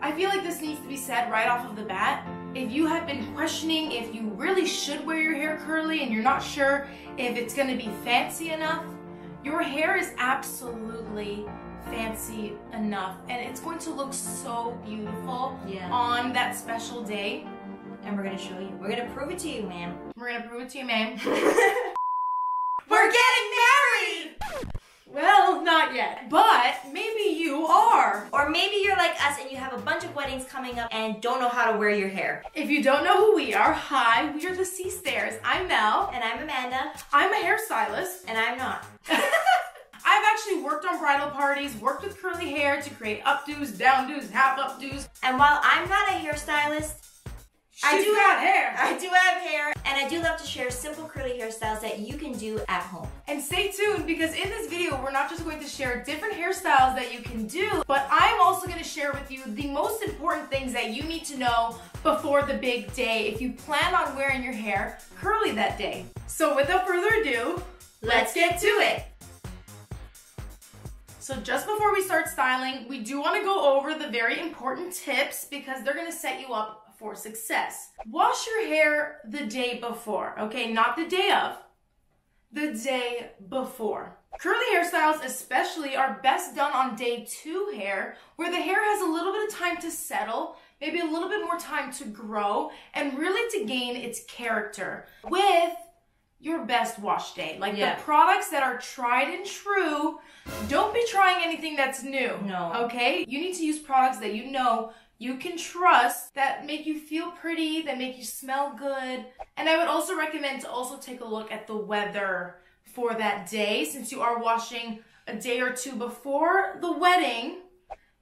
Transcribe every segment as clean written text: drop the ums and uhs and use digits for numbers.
I feel like this needs to be said right off of the bat. If you have been questioning if you really should wear your hair curly and you're not sure if it's going to be fancy enough, your hair is absolutely fancy enough, and it's going to look so beautiful on that special day. And we're going to show you. We're going to prove it to you, ma'am. We're going to prove it to you, ma'am. We're getting married! Well, not yet, but maybe you are. Or maybe you're like us and you have a bunch of weddings coming up and don't know how to wear your hair. If you don't know who we are, hi, we are the C-Stairs. I'm Mel. And I'm Amanda. I'm a hairstylist. And I'm not. I've actually worked on bridal parties, worked with curly hair to create updos, downdos, half updos. And while I'm not a hairstylist, I do have hair, and I do love to share simple curly hairstyles that you can do at home. And stay tuned, because in this video, we're not just going to share different hairstyles that you can do, but I'm also going to share with you the most important things that you need to know before the big day if you plan on wearing your hair curly that day. So without further ado, let's get to it. So just before we start styling, we do want to go over the very important tips because they're going to set you up for success. Wash your hair the day before, okay? Not the day of, the day before. Curly hairstyles especially are best done on day 2 hair, where the hair has a little bit of time to settle, maybe a little bit more time to grow, and really to gain its character with your best wash day. Like the products that are tried and true. Don't be trying anything that's new. No. Okay? You need to use products that you know you can trust, that make you feel pretty, that make you smell good. And I would also recommend to also take a look at the weather for that day. Since you are washing a day or two before the wedding,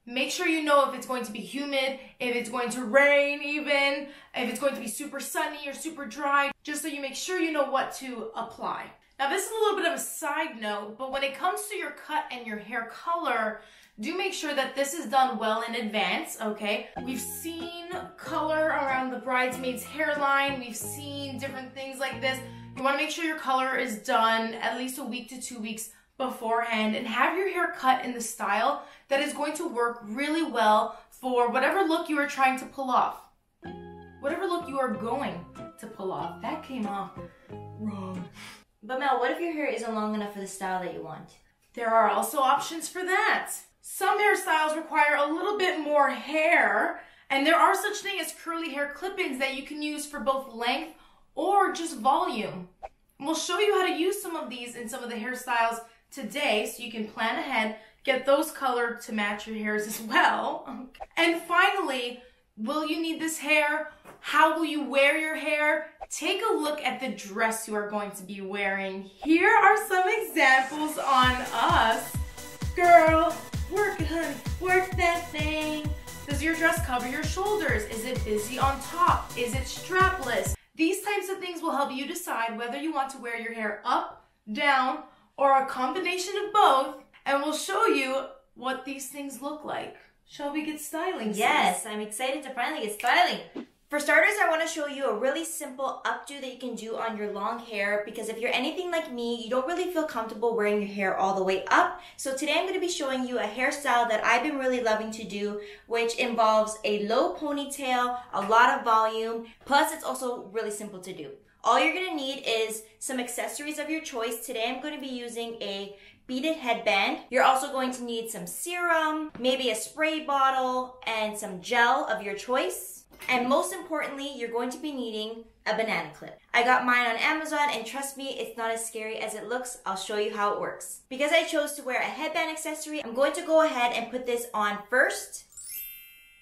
make sure you know if it's going to be humid, if it's going to rain even, if it's going to be super sunny or super dry, just so you make sure you know what to apply. Now this is a little bit of a side note, but when it comes to your cut and your hair color, do make sure that this is done well in advance, okay? We've seen color around the bridesmaid's hairline. We've seen different things like this. You wanna make sure your color is done at least a week to 2 weeks beforehand, and have your hair cut in the style that is going to work really well for whatever look you are trying to pull off. Whatever look you are going to pull off. That came off wrong. But Mel, what if your hair isn't long enough for the style that you want? There are also options for that. Some hairstyles require a little bit more hair, and there are such things as curly hair clip-ins that you can use for both length or just volume. And we'll show you how to use some of these in some of the hairstyles today so you can plan ahead, get those colored to match your hairs as well. And finally, will you need this hair? How will you wear your hair? Take a look at the dress you are going to be wearing. Here are some examples on us. Girl, work it, honey, work that thing. Does your dress cover your shoulders? Is it busy on top? Is it strapless? These types of things will help you decide whether you want to wear your hair up, down, or a combination of both, and we'll show you what these things look like. Shall we get styling? Yes, I'm excited to finally get styling. For starters, I want to show you a really simple updo that you can do on your long hair, because if you're anything like me, you don't really feel comfortable wearing your hair all the way up. So today I'm going to be showing you a hairstyle that I've been really loving to do, which involves a low ponytail, a lot of volume, plus it's also really simple to do. All you're going to need is some accessories of your choice. Today I'm going to be using a beaded headband. You're also going to need some serum, maybe a spray bottle, and some gel of your choice. And most importantly, you're going to be needing a banana clip. I got mine on Amazon, and trust me, it's not as scary as it looks. I'll show you how it works. Because I chose to wear a headband accessory, I'm going to go ahead and put this on first.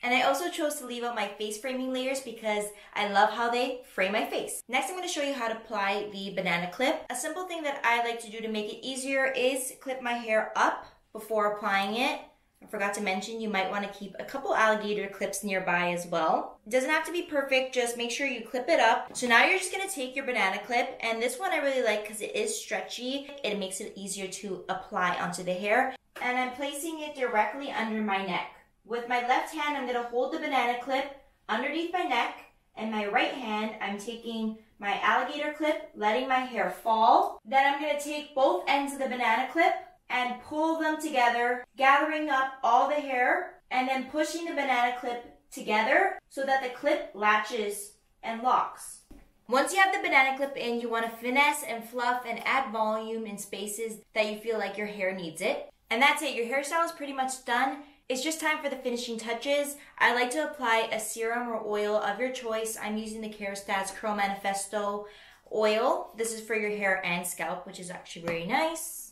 And I also chose to leave out my face framing layers because I love how they frame my face. Next, I'm going to show you how to apply the banana clip. A simple thing that I like to do to make it easier is clip my hair up before applying it. I forgot to mention, you might want to keep a couple alligator clips nearby as well. It doesn't have to be perfect, just make sure you clip it up. So now you're just going to take your banana clip, and this one I really like because it is stretchy. It makes it easier to apply onto the hair. And I'm placing it directly under my neck. With my left hand, I'm going to hold the banana clip underneath my neck, and my right hand, I'm taking my alligator clip, letting my hair fall. Then I'm going to take both ends of the banana clip and pull them together, gathering up all the hair and then pushing the banana clip together so that the clip latches and locks. Once you have the banana clip in, you want to finesse and fluff and add volume in spaces that you feel like your hair needs it. And that's it. Your hairstyle is pretty much done. It's just time for the finishing touches. I like to apply a serum or oil of your choice. I'm using the Hairstyles Curl Manifesto oil. This is for your hair and scalp, which is actually very nice.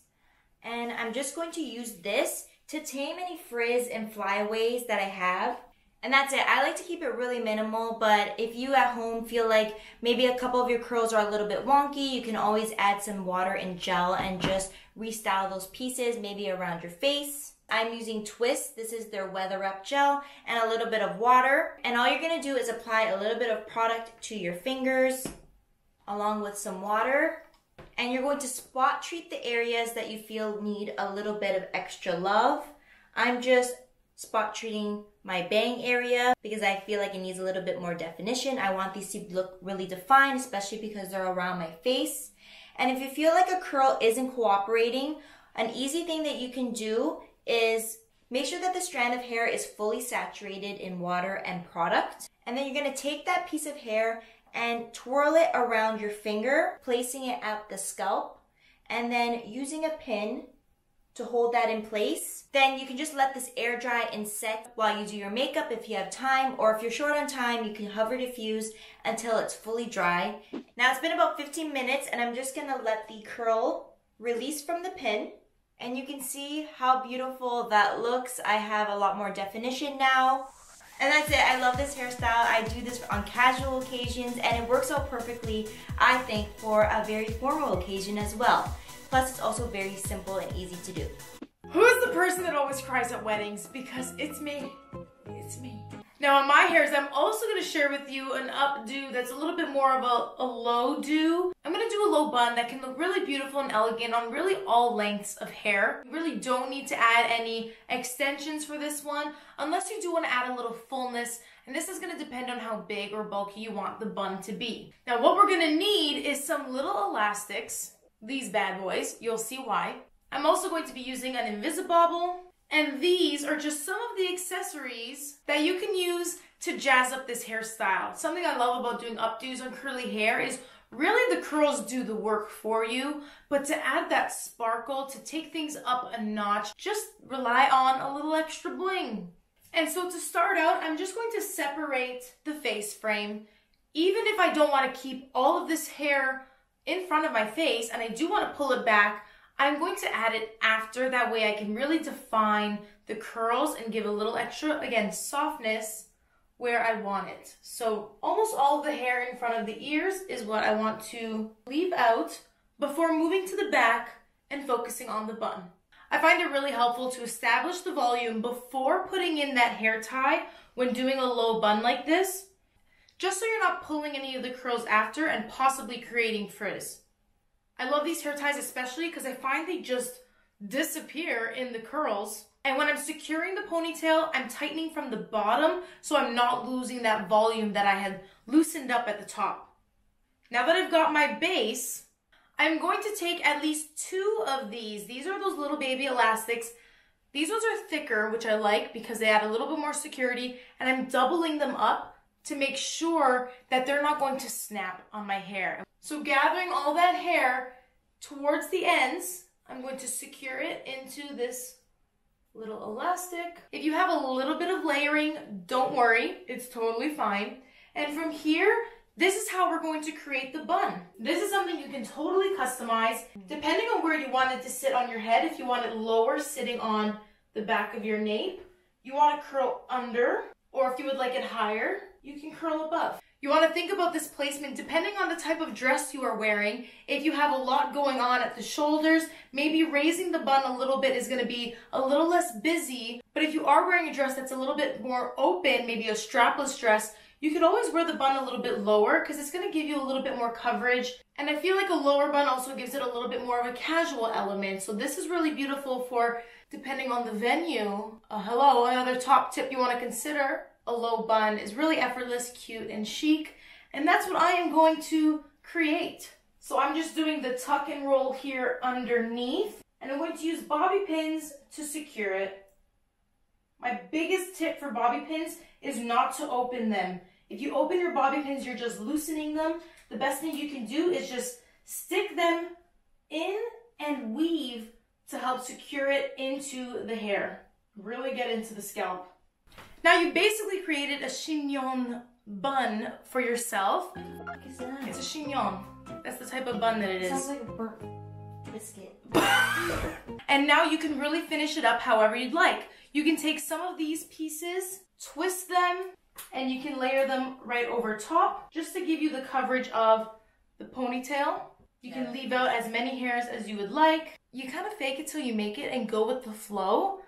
And I'm just going to use this to tame any frizz and flyaways that I have. And that's it. I like to keep it really minimal, but if you at home feel like maybe a couple of your curls are a little bit wonky, you can always add some water and gel and just restyle those pieces, maybe around your face. I'm using Twist. This is their Weather Up Gel and a little bit of water. And all you're going to do is apply a little bit of product to your fingers along with some water. And you're going to spot treat the areas that you feel need a little bit of extra love. I'm just spot treating my bang area because I feel like it needs a little bit more definition. I want these to look really defined, especially because they're around my face. And if you feel like a curl isn't cooperating, an easy thing that you can do is make sure that the strand of hair is fully saturated in water and product. And then you're going to take that piece of hair and twirl it around your finger, placing it at the scalp, and then using a pin to hold that in place. Then you can just let this air dry and set while you do your makeup if you have time, or if you're short on time, you can hover diffuse until it's fully dry. Now it's been about 15 minutes and I'm just gonna let the curl release from the pin. And you can see how beautiful that looks. I have a lot more definition now. And that's it. I love this hairstyle. I do this on casual occasions and it works out perfectly, I think, for a very formal occasion as well. Plus, it's also very simple and easy to do. Who's the person that always cries at weddings? Because it's me. It's me. Now on my hairs, I'm also going to share with you an updo that's a little bit more of a low do. I'm going to do a low bun that can look really beautiful and elegant on really all lengths of hair. You really don't need to add any extensions for this one unless you do want to add a little fullness. And this is going to depend on how big or bulky you want the bun to be. Now what we're going to need is some little elastics. These bad boys, you'll see why. I'm also going to be using an Invisibobble, and these are just some of the accessories that you can use to jazz up this hairstyle. Something I love about doing updos on curly hair is really the curls do the work for you, but to add that sparkle, to take things up a notch, just rely on a little extra bling. And so to start out, I'm just going to separate the face frame. Even if I don't want to keep all of this hair in front of my face and I do want to pull it back, I'm going to add it after. That way I can really define the curls and give a little extra, again, softness where I want it. So almost all of the hair in front of the ears is what I want to leave out before moving to the back and focusing on the bun. I find it really helpful to establish the volume before putting in that hair tie when doing a low bun like this, just so you're not pulling any of the curls after and possibly creating frizz. I love these hair ties especially because I find they just disappear in the curls. And when I'm securing the ponytail, I'm tightening from the bottom so I'm not losing that volume that I had loosened up at the top. Now that I've got my base, I'm going to take at least 2 of these. These are those little baby elastics. These ones are thicker, which I like because they add a little bit more security, and I'm doubling them up to make sure that they're not going to snap on my hair. So gathering all that hair towards the ends, I'm going to secure it into this little elastic. If you have a little bit of layering, don't worry, it's totally fine. And from here, this is how we're going to create the bun. This is something you can totally customize depending on where you want it to sit on your head. If you want it lower, sitting on the back of your nape, you want to curl under, or if you would like it higher, you can curl above. You want to think about this placement depending on the type of dress you are wearing. If you have a lot going on at the shoulders, maybe raising the bun a little bit is going to be a little less busy. But if you are wearing a dress that's a little bit more open, maybe a strapless dress, you could always wear the bun a little bit lower because it's going to give you a little bit more coverage. And I feel like a lower bun also gives it a little bit more of a casual element. So this is really beautiful for depending on the venue. Hello, another top tip you want to consider. A low bun is really effortless, cute, and chic. And that's what I am going to create. So I'm just doing the tuck and roll here underneath. And I'm going to use bobby pins to secure it. My biggest tip for bobby pins is not to open them. If you open your bobby pins, you're just loosening them. The best thing you can do is just stick them in and weave to help secure it into the hair. Really get into the scalp. Now you basically created a chignon bun for yourself. What is that? It's a chignon. That's the type of bun that it is. Sounds like a burnt biscuit. And now you can really finish it up however you'd like. You can take some of these pieces, twist them, and you can layer them right over top just to give you the coverage of the ponytail. You can leave out as many hairs as you would like. You kind of fake it till you make it and go with the flow.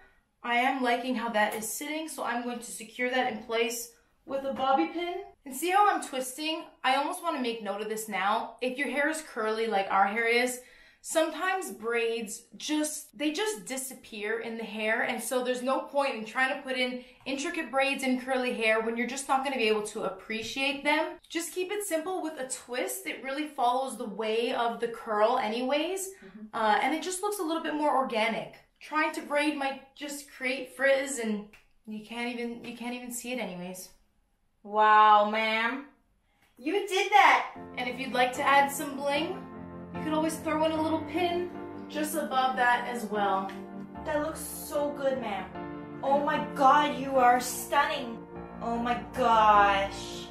I am liking how that is sitting, so I'm going to secure that in place with a bobby pin. And see how I'm twisting? I almost want to make note of this now. If your hair is curly like our hair is, sometimes braids they just disappear in the hair, and so there's no point in trying to put in intricate braids in curly hair when you're just not going to be able to appreciate them. Just keep it simple with a twist. It really follows the way of the curl anyways, and it just looks a little bit more organic. Trying to braid might just create frizz, and you can't even see it anyways. Wow, ma'am. You did that! And if you'd like to add some bling, you could always throw in a little pin just above that as well. That looks so good, ma'am. Oh my god, you are stunning. Oh my gosh.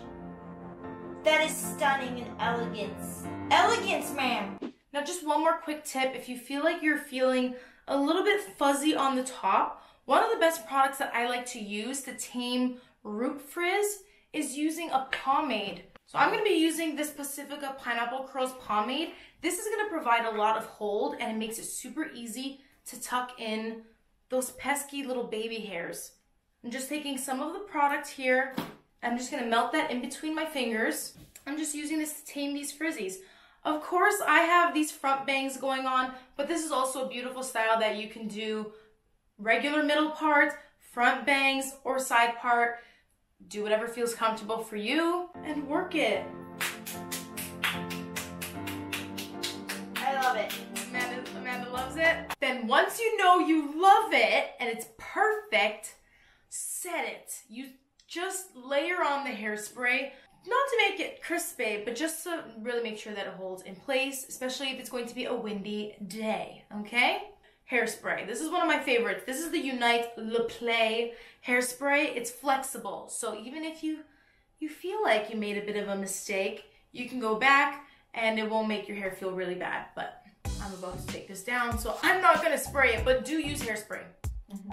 That is stunning and elegance. Elegance, ma'am. Now just one more quick tip. If you feel like you're feeling a little bit fuzzy on the top, one of the best products that I like to use to tame root frizz is using a pomade. So I'm going to be using this Pacifica Pineapple Curls pomade. This is going to provide a lot of hold, and it makes it super easy to tuck in those pesky little baby hairs. I'm just taking some of the product here. I'm just going to melt that in between my fingers. I'm just using this to tame these frizzies. Of course, I have these front bangs going on, but this is also a beautiful style that you can do regular middle part, front bangs, or side part. Do whatever feels comfortable for you and work it. I love it. Amanda loves it. Then once you know you love it and it's perfect, set it. You just layer on the hairspray, not to make it crispy, but just to really make sure that it holds in place, especially if it's going to be a windy day, okay? Hairspray. This is one of my favorites. This is the Unite Le Play hairspray. It's flexible, so even if you feel like you made a bit of a mistake, you can go back and it won't make your hair feel really bad. But I'm about to take this down, so I'm not gonna spray it, but do use hairspray.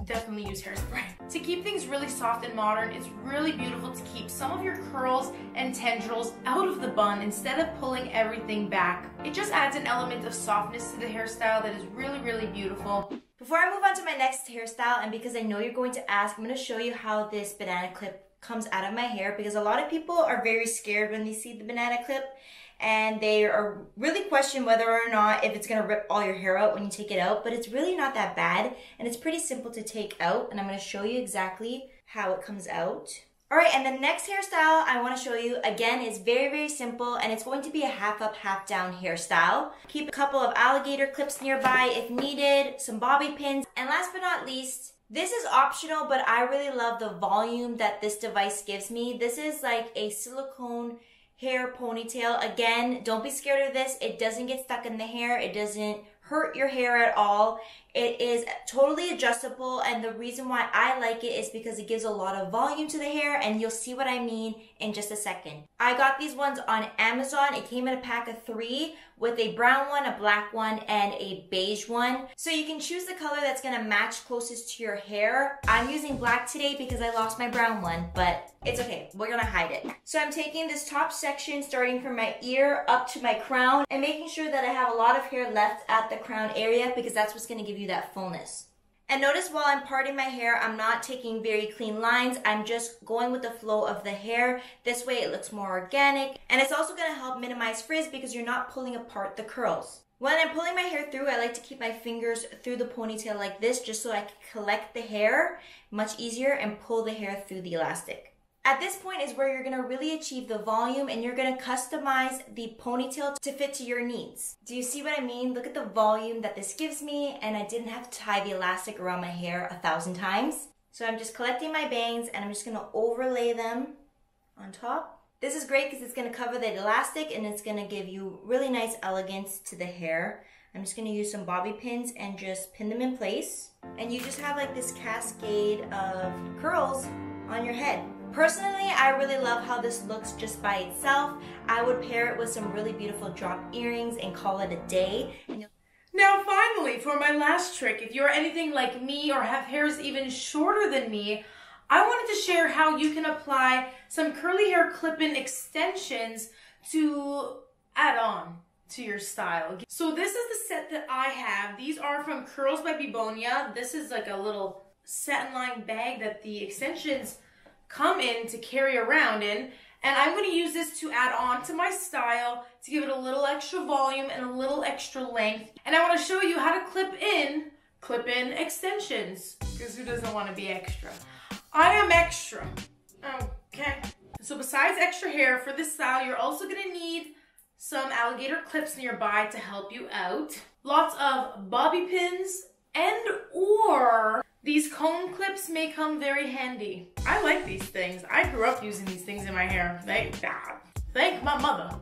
Definitely use hairspray. To keep things really soft and modern, it's really beautiful to keep some of your curls and tendrils out of the bun instead of pulling everything back. It just adds an element of softness to the hairstyle that is really, really beautiful. Before I move on to my next hairstyle, and because I know you're going to ask, I'm going to show you how this banana clip comes out of my hair, because a lot of people are very scared when they see the banana clip, and they are really question whether or not if it's going to rip all your hair out when you take it out, but it's really not that bad, and it's pretty simple to take out, and I'm going to show you exactly how it comes out. Alright, and the next hairstyle I want to show you, again, is very, very simple, and it's going to be a half up, half down hairstyle. Keep a couple of alligator clips nearby if needed, some bobby pins, and last but not least, this is optional, but I really love the volume that this device gives me. This is like a silicone hair ponytail. Again, don't be scared of this. It doesn't get stuck in the hair. It doesn't hurt your hair at all. It is totally adjustable, and the reason why I like it is because it gives a lot of volume to the hair, and you'll see what I mean in just a second. I got these ones on Amazon. It came in a pack of 3 with a brown one, a black one, and a beige one. So you can choose the color that's gonna match closest to your hair. I'm using black today because I lost my brown one, but it's okay, we're gonna hide it. So I'm taking this top section starting from my ear up to my crown and making sure that I have a lot of hair left at the crown area, because that's what's gonna give you that fullness. And notice while I'm parting my hair, I'm not taking very clean lines. I'm just going with the flow of the hair. This way it looks more organic. And it's also gonna help minimize frizz because you're not pulling apart the curls. When I'm pulling my hair through, I like to keep my fingers through the ponytail like this, just so I can collect the hair much easier and pull the hair through the elastic. At this point is where you're gonna really achieve the volume, and you're gonna customize the ponytail to fit to your needs. Do you see what I mean? Look at the volume that this gives me, and I didn't have to tie the elastic around my hair 1,000 times. So I'm just collecting my bangs and I'm just gonna overlay them on top. This is great because it's gonna cover the elastic and it's gonna give you really nice elegance to the hair. I'm just gonna use some bobby pins and just pin them in place. And you just have like this cascade of curls on your head. Personally, I really love how this looks just by itself. I would pair it with some really beautiful drop earrings and call it a day. Now finally, for my last trick, if you're anything like me or have hairs even shorter than me, I wanted to share how you can apply some curly hair clip-in extensions to add on to your style. So this is the set that I have. These are from Curls by Bebonia. This is like a little satin lined bag that the extensions come in to carry around in, and I'm going to use this to add on to my style to give it a little extra volume and a little extra length. And I want to show you how to clip in extensions, because who doesn't want to be extra? I am extra. Okay. So besides extra hair for this style, you're also going to need some alligator clips nearby to help you out. Lots of bobby pins and or these cone clips may come very handy. I like these things. I grew up using these things in my hair. Thank my mother.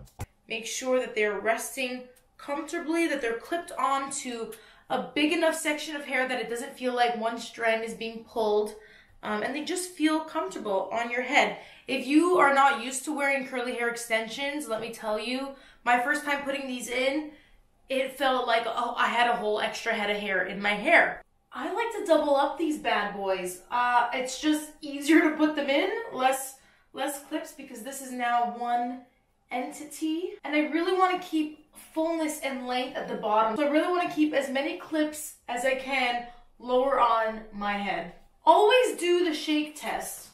Make sure that they're resting comfortably, that they're clipped onto a big enough section of hair that it doesn't feel like one strand is being pulled, and they just feel comfortable on your head. If you are not used to wearing curly hair extensions, let me tell you, my first time putting these in, it felt like, oh, I had a whole extra head of hair in my hair. I like to double up these bad boys. It's just easier to put them in, less clips, because this is now one entity. And I really want to keep fullness and length at the bottom. So I really want to keep as many clips as I can lower on my head. Always do the shake test.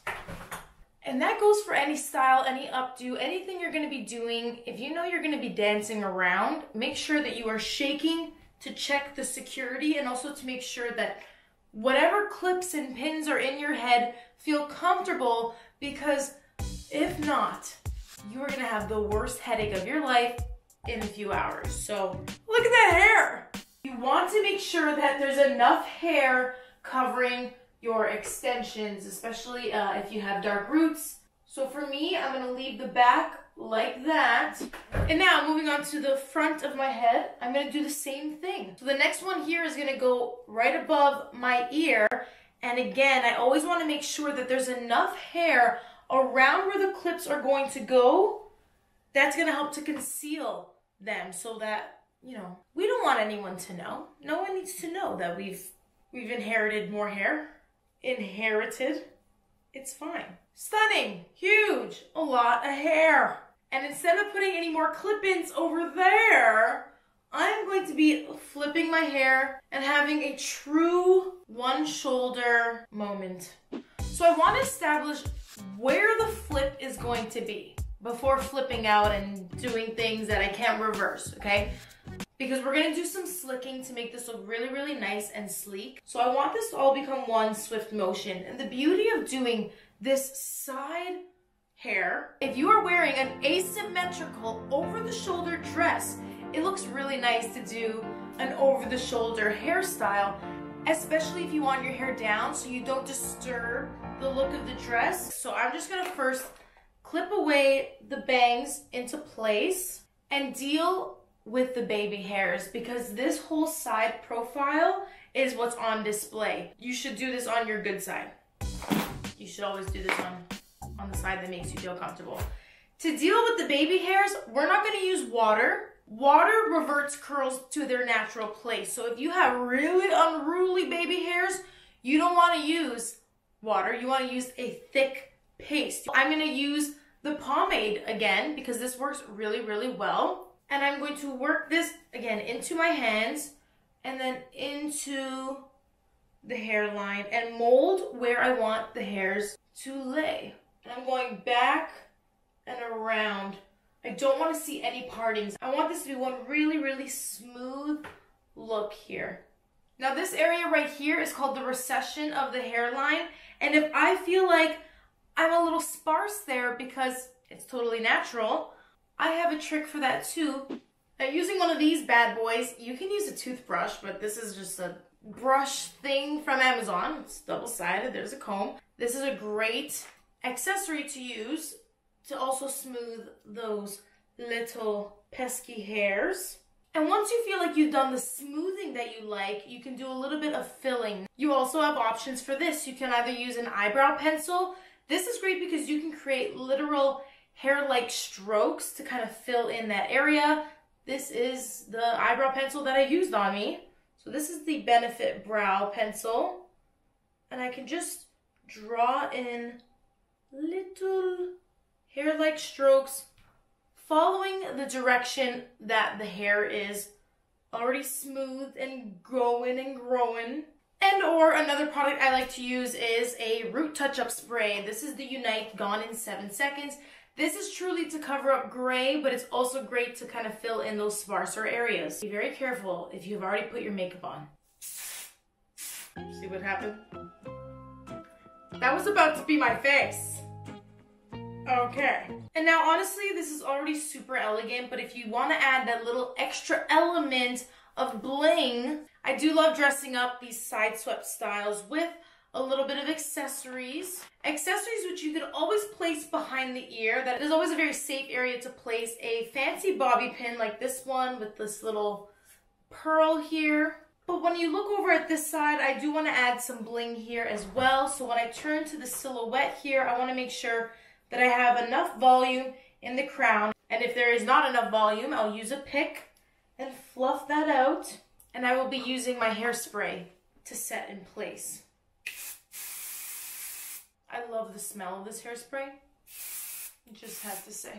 And that goes for any style, any updo, anything you're going to be doing. If you know you're going to be dancing around, make sure that you are shaking to check the security, and also to make sure that whatever clips and pins are in your head feel comfortable, because if not, you are going to have the worst headache of your life in a few hours. So look at that hair. You want to make sure that there's enough hair covering your extensions, especially if you have dark roots. So for me, I'm going to leave the back like that. And now moving on to the front of my head, I'm going to do the same thing. So the next one here is going to go right above my ear. And again, I always want to make sure that there's enough hair around where the clips are going to go. That's going to help to conceal them, so that, you know, we don't want anyone to know. No one needs to know that we've inherited more hair. Inherited. It's fine. Stunning, huge, a lot of hair. And instead of putting any more clip-ins over there, I'm going to be flipping my hair and having a true one shoulder moment. So I want to establish where the flip is going to be before flipping out and doing things that I can't reverse, okay? Because we're going to do some slicking to make this look really, really nice and sleek. So I want this to all become one swift motion. And the beauty of doing this side hair, if you are wearing an asymmetrical over-the-shoulder dress, it looks really nice to do an over-the-shoulder hairstyle, especially if you want your hair down so you don't disturb the look of the dress. So I'm just going to first clip away the bangs into place and deal with the baby hairs, because this whole side profile is what's on display. You should do this on your good side. You should always do this on the side that makes you feel comfortable. To deal with the baby hairs, we're not going to use water. Water reverts curls to their natural place. So if you have really unruly baby hairs, you don't want to use water. You want to use a thick paste. I'm going to use the pomade again, because this works really, really well. And I'm going to work this again into my hands and then into the hairline and mold where I want the hairs to lay. And I'm going back and around. I don't want to see any partings. I want this to be one really, really smooth look here. Now this area right here is called the recession of the hairline. And if I feel like I'm a little sparse there because it's totally natural, I have a trick for that too. Now using one of these bad boys, you can use a toothbrush, but this is just a brush thing from Amazon. It's double-sided. There's a comb. This is a great accessory to use to also smooth those little pesky hairs. And once you feel like you've done the smoothing that you like, you can do a little bit of filling. You also have options for this. You can either use an eyebrow pencil. This is great because you can create literal hair-like strokes to kind of fill in that area. This is the eyebrow pencil that I used on me. So this is the Benefit Brow Pencil. And I can just draw in little hair-like strokes following the direction that the hair is already smooth and going and growing. And or another product I like to use is a root touch-up spray. This is the Unite Gone in 7 Seconds. This is truly to cover up gray, but it's also great to kind of fill in those sparser areas. Be very careful if you've already put your makeup on. See what happened? That was about to be my face. Okay. And now honestly, this is already super elegant, but if you want to add that little extra element of bling, I do love dressing up these side swept styles with a little bit of accessories. Accessories which you could always place behind the ear. That is always a very safe area to place a fancy bobby pin like this one with this little pearl here. But when you look over at this side, I do want to add some bling here as well. So when I turn to the silhouette here, I want to make sure that I have enough volume in the crown. And if there is not enough volume, I'll use a pick and fluff that out. And I will be using my hairspray to set in place. I love the smell of this hairspray. I just have to say.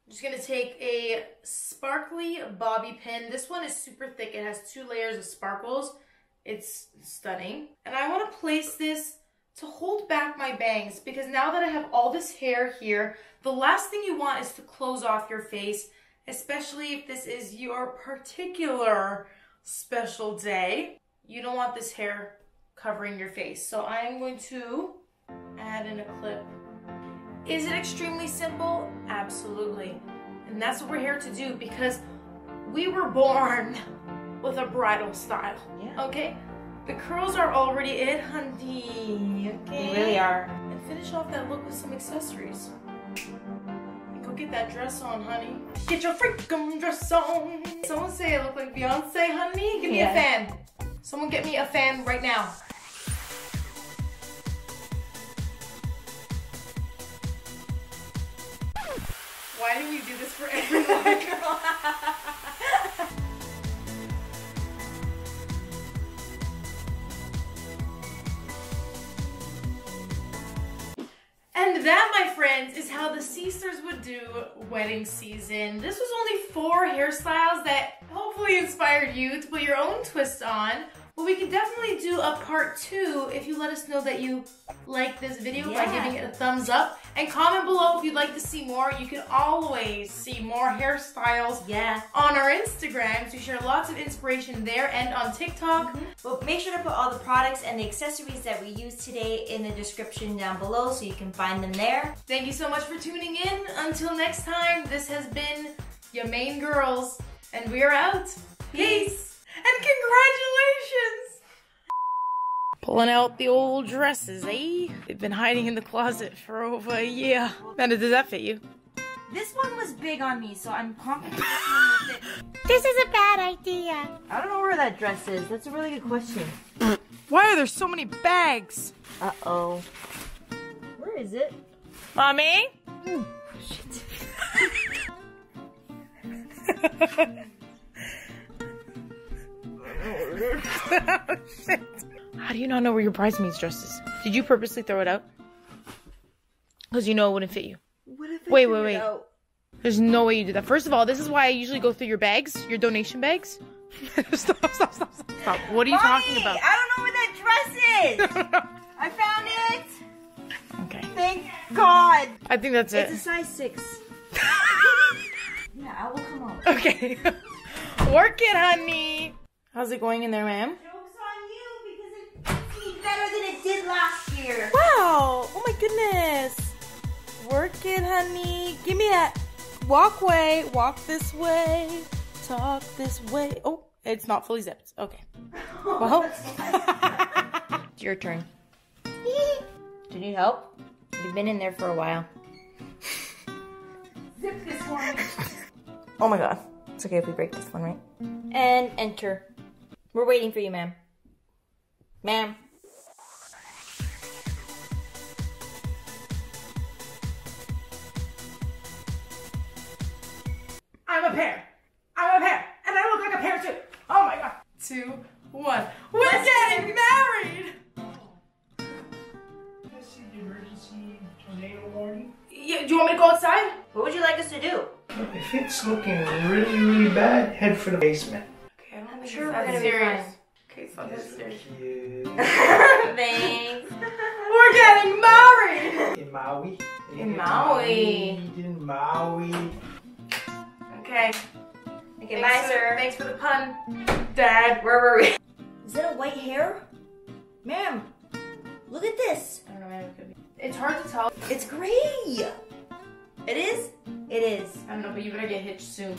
I'm just going to take a sparkly bobby pin. This one is super thick. It has 2 layers of sparkles. It's stunning. And I want to place this to hold back my bangs because now that I have all this hair here, the last thing you want is to close off your face, especially if this is your particular special day. You don't want this hair covering your face. So I'm going to add in a clip. Is it extremely simple? Absolutely. And that's what we're here to do because we were born with a bridal style. Yeah. Okay? The curls are already it, honey. Okay? They really are. And finish off that look with some accessories. And go get that dress on, honey. Get your freaking dress on. Someone say I look like Beyonce, honey. Give me a fan. Someone get me a fan right now. Why do we do this for everyone? And that, my friends, is how the sisters would do wedding season. This was only 4 hairstyles that hopefully inspired you to put your own twist on. But we could definitely do a part 2 if you let us know that you like this video by giving it a thumbs up. And comment below if you'd like to see more. You can always see more hairstyles on our Instagrams. We share lots of inspiration there and on TikTok. But make sure to put all the products and the accessories that we used today in the description down below so you can find them there. Thank you so much for tuning in. Until next time, this has been your main girls, and we are out. Peace. And congratulations! Pulling out the old dresses, eh? They've been hiding in the closet for over a year. Amanda, does that fit you? This one was big on me, so I'm confident this one will fit. This is a bad idea. I don't know where that dress is. That's a really good question. Why are there so many bags? Uh-oh. Where is it? Mommy? Shit. Oh, shit. How do you not know where your bridesmaid's dress is? Did you purposely throw it out? Because you know it wouldn't fit you. What if Wait. There's no way you did that. First of all, this is why I usually go through your bags, your donation bags. Stop. What are you talking about? I don't know where that dress is. I found it. Okay. Thank God. I think that's it. It's a size 6. Yeah, I will come on. Okay. Work it, honey. How's it going in there, ma'am? Joke's on you because it fits me better than it did last year. Wow. Oh my goodness. Work it, honey. Give me that walkway. Walk this way. Talk this way. Oh, It's not fully zipped. Okay. Well. It's your turn. Do you need help? You've been in there for a while. Zip this one. Oh my god. It's okay if we break this one, right? And enter. We're waiting for you, ma'am. Ma'am. I'm a pear. I'm a pear. And I look like a pear too. Oh my god. 2, 1. We're getting married! That's an emergency tornado warning. Yeah, do you want me to go outside? What would you like us to do? If it's looking really, really bad, head for the basement. Okay, I don't think sure it's we're that gonna be serious. fine. Okay, it's not that serious. Thanks. We're getting married! In Maui. In Maui. In Maui. Okay. Okay, bye, sir. Thanks for the pun, Dad. Where were we? Is that a white hair? Ma'am, look at this. I don't know, maybe it could be. It's hard to tell. It's gray. It is? It is. I don't know, but you better get hitched soon.